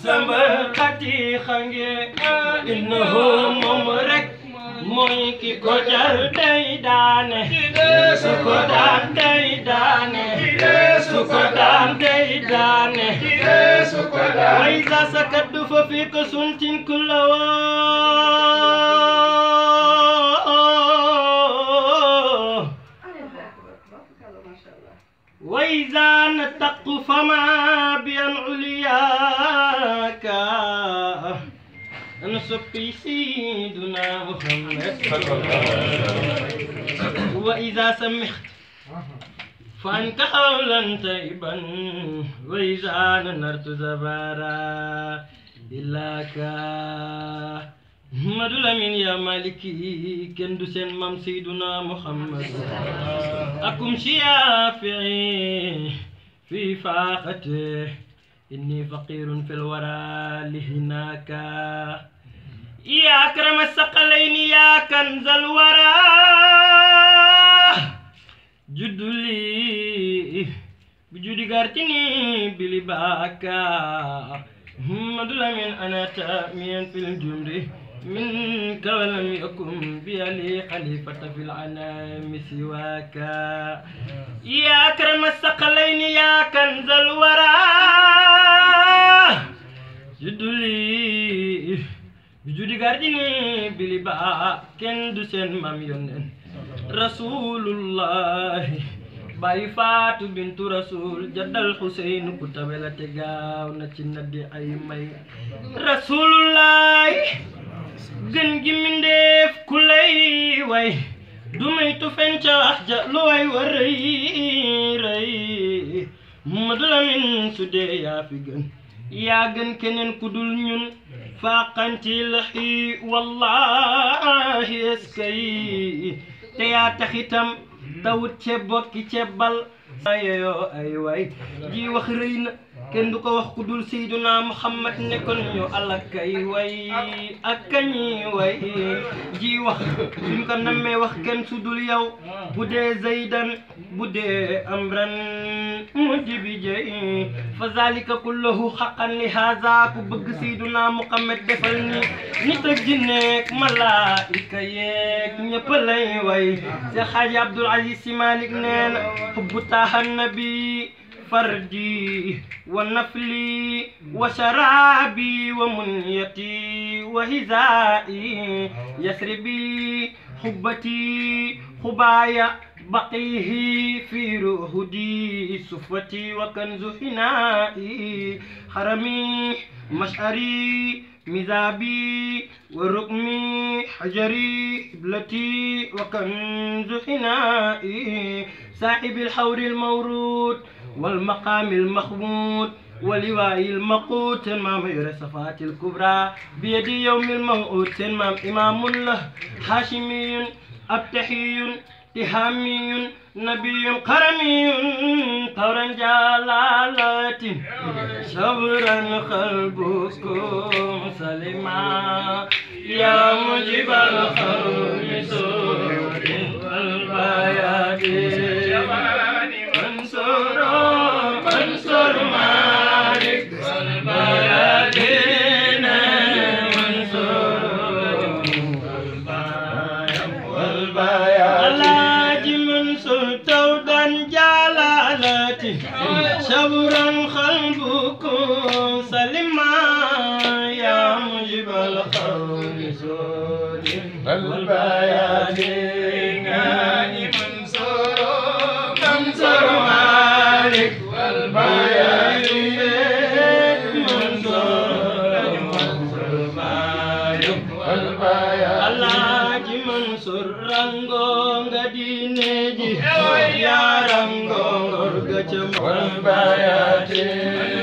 sama xati xange innahu moom rek mooy ki ko jar day daane su ko daan day daane su ko daan day daane wa iza sakaddu fa fi kasuntin kullawa wa iza nataqu fama biyan uliyaka أنا صبي سيدنا محمد وإذا سمحت فأنت قولا طيبا وإذا نرت زبارا إلاك مدل من يا مالكي كندسين مام سيدنا محمد أكم شيافعي في فاقته إني فقير في الورى لهناك يا أكرم الثقلين يا كنز الورى جد لي بجود غارتني بلباكا مدل من أنا تامين في الجمر منك ولم يكن بيلي خليفة في العنام سواك يا أكرم الثقلين يا كنز الورى جدولي بجودي غارديني بلبا كندو سين مام يونن رسول الله باي فاتو بنت رسول جد الحسين كتابلا تغاو نتي ندي اي ماي رسول الله gën gi mindeef ku lay way du may tu fen ca wax ja lu way war rëy Mamadu Lamin su dee yaa fi gën yaa gën keneen ku dul ñun faaqanti laxi wallahi eskay te yaa taxitam tawut ce bokki ce bal ayo ay way ji wax rëy na kenn du ko wax ku dul Seydina Muhammad nekkoon ñu alakay way ak kañi way ji wax suñ ko nammee wax kenn su dul yow bu dee Zaydan bu dee Amran mujibi jey fa zalika kulluhu haqqan li haza ku bëgg Seydina Muhammad defal ni nit ak jinneek malaika yeek ñëpp lay way Seex Xaaji Abdul Aziz Si Malik nee na hubbu taaha nabi فردي ونفلي وشرابي ومنيتي وهزائي يسربي حبتي خبايا بقيه في رهدي صفتي وكنز حنائي حرمي مشعري مذابي ورقمي حجري قبلتي وكنز حنائي صاحب الحور المورود والمقام المخمود ولواء المقوت تمام يرسفات الكبرى بيد يوم الموعود تمام إمام له هاشمي أبتحي تهامي نبي قرمي طورا جلالة صبرا قلبكم سلما يا مجيب الخوم سور البيادين منصور مالك والبيادين منصور والبيادين منصور تودا جلالتي شبرا قلبكم سلما يا مجيب الخوم سور والبيادين منصور مالك والبيادين منصور مالك والبيادين Alaaji Mansour rango nga diine ji yaa rango ngor ga ca والبيادين